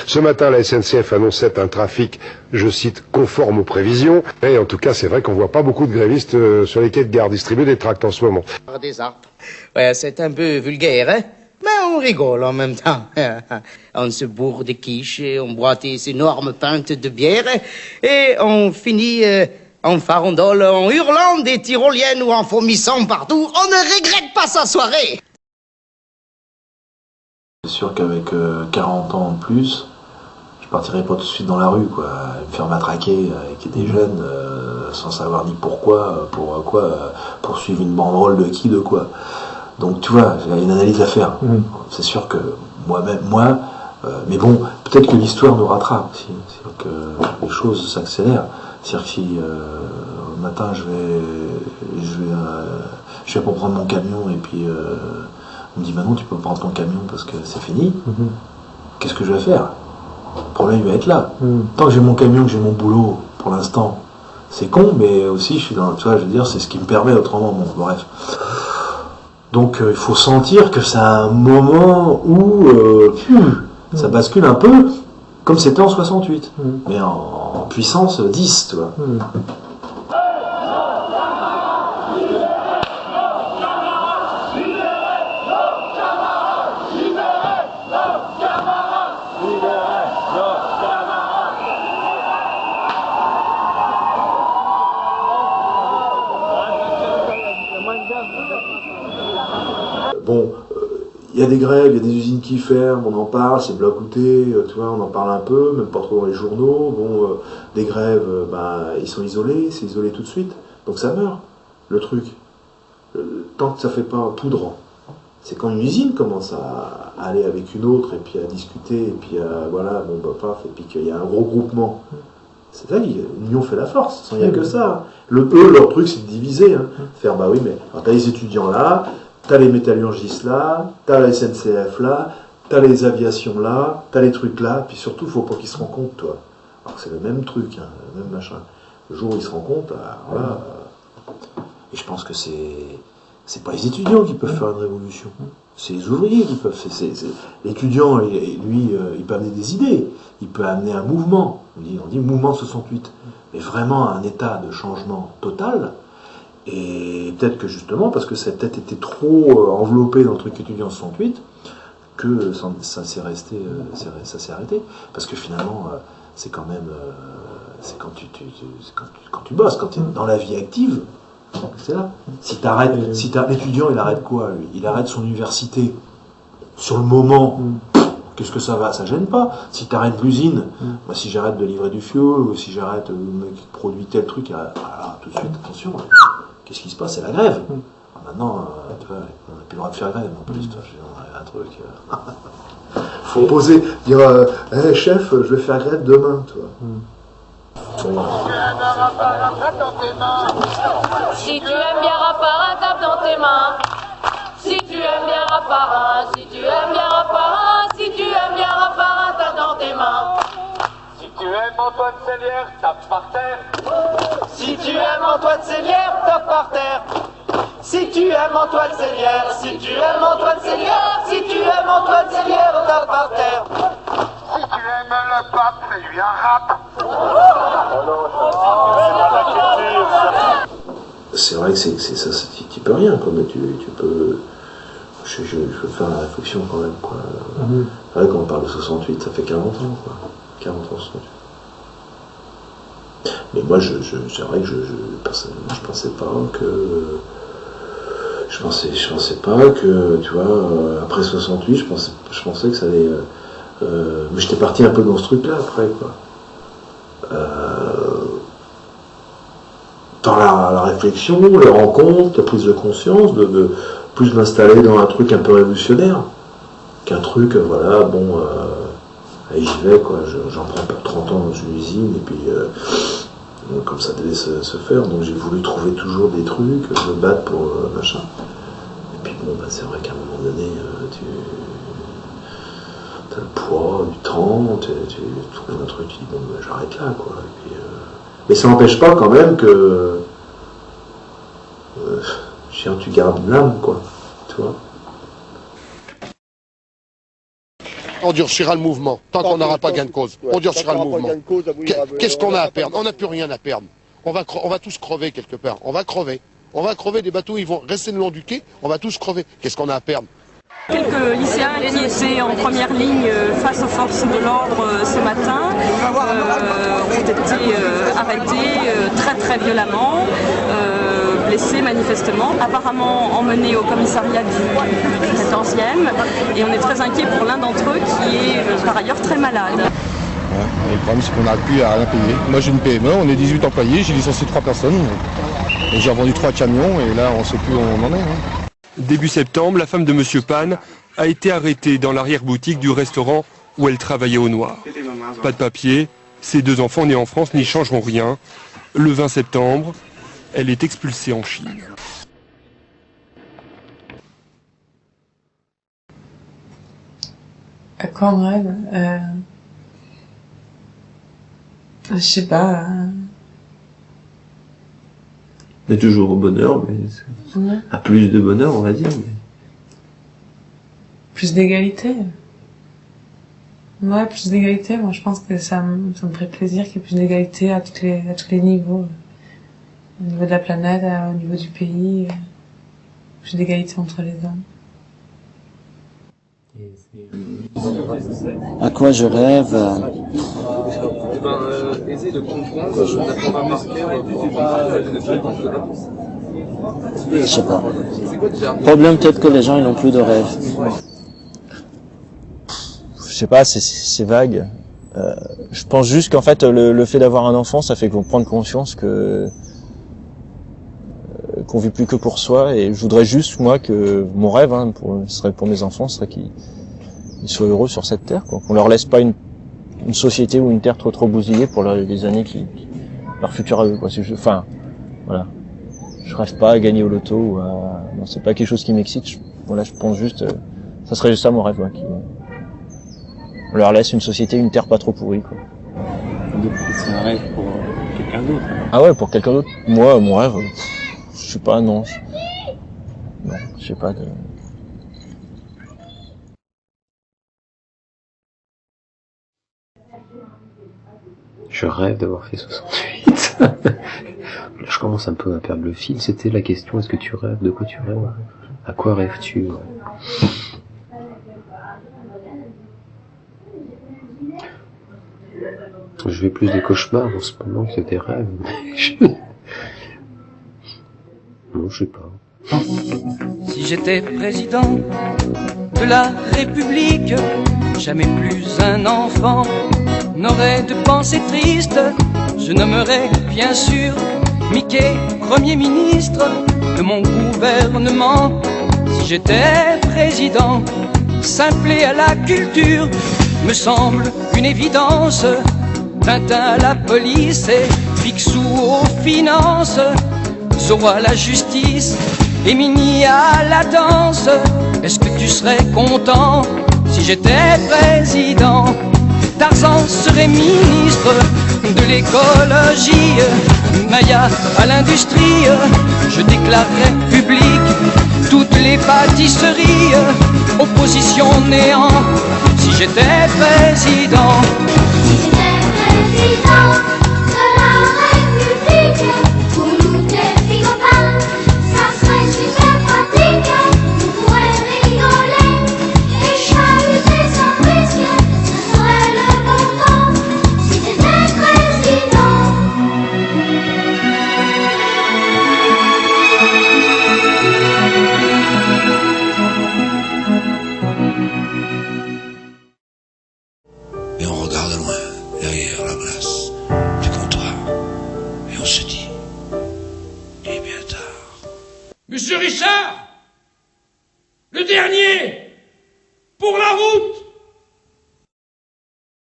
Ce matin, la SNCF annonçait un trafic, je cite, conforme aux prévisions. Et en tout cas, c'est vrai qu'on voit pas beaucoup de grévistes sur les quais de gare distribuer des tracts en ce moment. Des arbres. Ouais, c'est un peu vulgaire, hein? Mais on rigole en même temps. On se bourre de quiche et on boit des énormes pintes de bière et on finit en farandole, en hurlant des tyroliennes ou en vomissant partout. On ne regrette pas sa soirée. C'est sûr qu'avec 40 ans en plus, je partirais pas tout de suite dans la rue, quoi, me faire matraquer avec des jeunes sans savoir ni pourquoi, pour quoi, poursuivre une banderole de qui, de quoi. Donc tu vois, il y a une analyse à faire. C'est sûr que mais bon, peut-être que l'histoire nous rattrape aussi. C'est-à-dire que les choses s'accélèrent. C'est-à-dire que si le matin je vais pour prendre mon camion et puis on me dit bah non, tu peux pas prendre ton camion parce que c'est fini. Qu'est-ce que je vais faire? Le problème il va être là. Tant que j'ai mon camion, que j'ai mon boulot, pour l'instant, c'est con, mais aussi je suis dans, tu vois, je veux dire, c'est ce qui me permet autrement. Bon, bref. Donc il faut sentir que c'est un moment où ça bascule un peu comme c'était en 68, mais en puissance 10, tu vois. Bon, il y a des grèves, il y a des usines qui ferment, on en parle, c'est blabouté, tu vois, on en parle un peu, même pas trop dans les journaux. Bon, des grèves, ils sont isolés, c'est isolé tout de suite, donc ça meurt, le truc. Tant que ça fait pas poudrant. C'est quand une usine commence à aller avec une autre, et puis à discuter, et puis voilà, bon, paf, et puis qu'il y a un gros groupement. C'est ça, l'union fait la force, il n'y a que ça. Leur truc, c'est de diviser, hein. Faire, bah oui, mais alors, t'as les étudiants là, t'as les métallurgistes là, t'as la SNCF là, t'as les aviations là, t'as les trucs là, puis surtout, faut pas qu'ils se rendent compte, toi. Alors que c'est le même truc, hein, le même machin. Le jour où ils se rendent compte, alors là, et je pense que c'est pas les étudiants qui peuvent faire une révolution, c'est les ouvriers qui peuvent. L'étudiant, lui, il peut amener des idées, il peut amener un mouvement. On dit mouvement 68, mais vraiment un état de changement total. Et peut-être que justement, parce que ça a peut-être été trop enveloppé dans le truc étudiant 68, que ça s'est resté, ça s'est arrêté. Parce que finalement, c'est quand même, c'est quand tu bosses, quand tu es dans la vie active, c'est là. Si l'étudiant, il arrête quoi, lui? Il arrête son université sur le moment. Qu'est-ce que ça va? Ça gêne pas. Si tu arrêtes l'usine, moi, si j'arrête de livrer du fioul, ou si j'arrête le mec qui produit tel truc, voilà, tout de suite, attention. Qu'est-ce qui se passe? C'est la grève. Maintenant, tu vois, on n'a plus le droit de faire grève en plus. On a un truc. Faut poser, dire hey, chef, je vais faire grève demain, tu vois. Si tu aimes bien Rapparin, tape dans tes mains. Si tu aimes bien Rapparin, si tu aimes bien Rapparin, si tu aimes bien Rapparin, tape dans tes mains. Si tu aimes Antoine Seilière, tape par terre. Si tu aimes Antoine Seilière, tape par terre. Si tu aimes Antoine Seilière, si tu aimes Antoine Seilière, si tu aimes Antoine Seilière, tape par terre. Si tu aimes le pape, fais-lui un rap. C'est vrai que c'est ça, tu peux rien, quoi, mais tu peux. Je peux faire la réflexion quand même, quoi. C'est vrai, quand on parle de 68, ça fait 40 ans, quoi. 40 ans, 68. Mais moi, c'est vrai que je pensais pas que. Je pensais pas que, tu vois, après 68, je pensais que ça allait. Mais j'étais parti un peu dans ce truc-là après, quoi. Dans la réflexion, la rencontre, la prise de conscience, de plus m'installer dans un truc un peu révolutionnaire, qu'un truc, voilà, bon, allez, j'y vais, quoi, j'en prends pour 30 ans dans une usine, et puis, comme ça devait se faire, donc j'ai voulu trouver toujours des trucs, me battre pour machin. Et puis bon, c'est vrai qu'à un moment donné, t'as le poids du temps, tu trouves un truc, tu dis, bon, j'arrête là, quoi, et puis, mais ça n'empêche pas quand même que tu gardes l'âme, quoi, tu vois. On durcira le mouvement. Tant qu'on n'aura pas gain de cause, on durcira le mouvement. Qu'est-ce qu'on a à perdre? On n'a plus rien à perdre. On va tous crever quelque part. On va crever. On va crever, des bateaux, ils vont rester le long du quai. On va tous crever. Qu'est-ce qu'on a à perdre? Quelques lycéens qui étaient en première ligne face aux forces de l'ordre ce matin ont été arrêtés très très violemment, blessés manifestement, apparemment emmenés au commissariat du 14e, et on est très inquiet pour l'un d'entre eux qui est par ailleurs très malade. Ouais, le problème c'est qu'on n'arrive plus à rien payer. Moi j'ai une PME, on est 18 employés, j'ai licencié 3 personnes, et j'ai revendu 3 camions, et là on ne sait plus où on en est. Début septembre, la femme de M. Pan a été arrêtée dans l'arrière-boutique du restaurant où elle travaillait au noir. Pas de papier, ses 2 enfants nés en France n'y changeront rien. Le 20 septembre, elle est expulsée en Chine. À quoi on rêve je sais pas. On est toujours au bonheur, mais à plus de bonheur, on va dire. Mais... Plus d'égalité. Ouais, plus d'égalité. Moi, je pense que ça me ferait plaisir qu'il y ait plus d'égalité à tous les niveaux. Au niveau de la planète, au niveau du pays. Plus d'égalité entre les hommes. À quoi je rêve? Je sais pas. Problème peut-être que les gens ils n'ont plus de rêve. Je sais pas, c'est vague. Je pense juste qu'en fait le fait d'avoir un enfant, ça fait qu'on prend conscience que qu'on vit plus que pour soi, et je voudrais juste moi que mon rêve serait pour mes enfants, serait qu'ils soient heureux sur cette terre, quoi. Qu'on leur laisse pas une société ou une terre trop bousillée pour les années leur futur à eux, quoi. Enfin, voilà. Je rêve pas à gagner au loto ou à... Non, c'est pas quelque chose qui m'excite. Voilà, je pense juste, ça serait juste ça mon rêve, ouais, on leur laisse une société, une terre pas trop pourrie, quoi. C'est un rêve pour quelqu'un d'autre. Ah ouais, pour quelqu'un d'autre. Moi, mon rêve, je sais pas, non. Non, je sais pas de... Je rêve d'avoir fait 68. Là, je commence un peu à perdre le fil. C'était la question, est-ce que tu rêves? De quoi tu rêves? À quoi rêves-tu? Je vais plus des cauchemars en ce moment que des rêves. Non, je sais pas. Si j'étais président de la République, jamais plus un enfant n'aurait de pensée triste. Je nommerais bien sûr Mickey Premier ministre de mon gouvernement. Si j'étais président, simpler à la culture me semble une évidence. Tintin à la police et Picsou aux finances, Zorro à la justice et Minnie à la danse. Est-ce que tu serais content si j'étais président? Tarzan serait ministre de l'écologie, Maya à l'industrie. Je déclarerais public toutes les pâtisseries. Opposition néant si j'étais président. Si j'étais président de la République, pour nous les frigopales, ça serait super pratique. On pourrait rigoler et chahuter sans risque. Ce serait le bon temps si j'étais président. Et on regarde loin, derrière la glace du comptoir, et on se dit, il est bien tard. Monsieur Richard, le dernier, pour la route.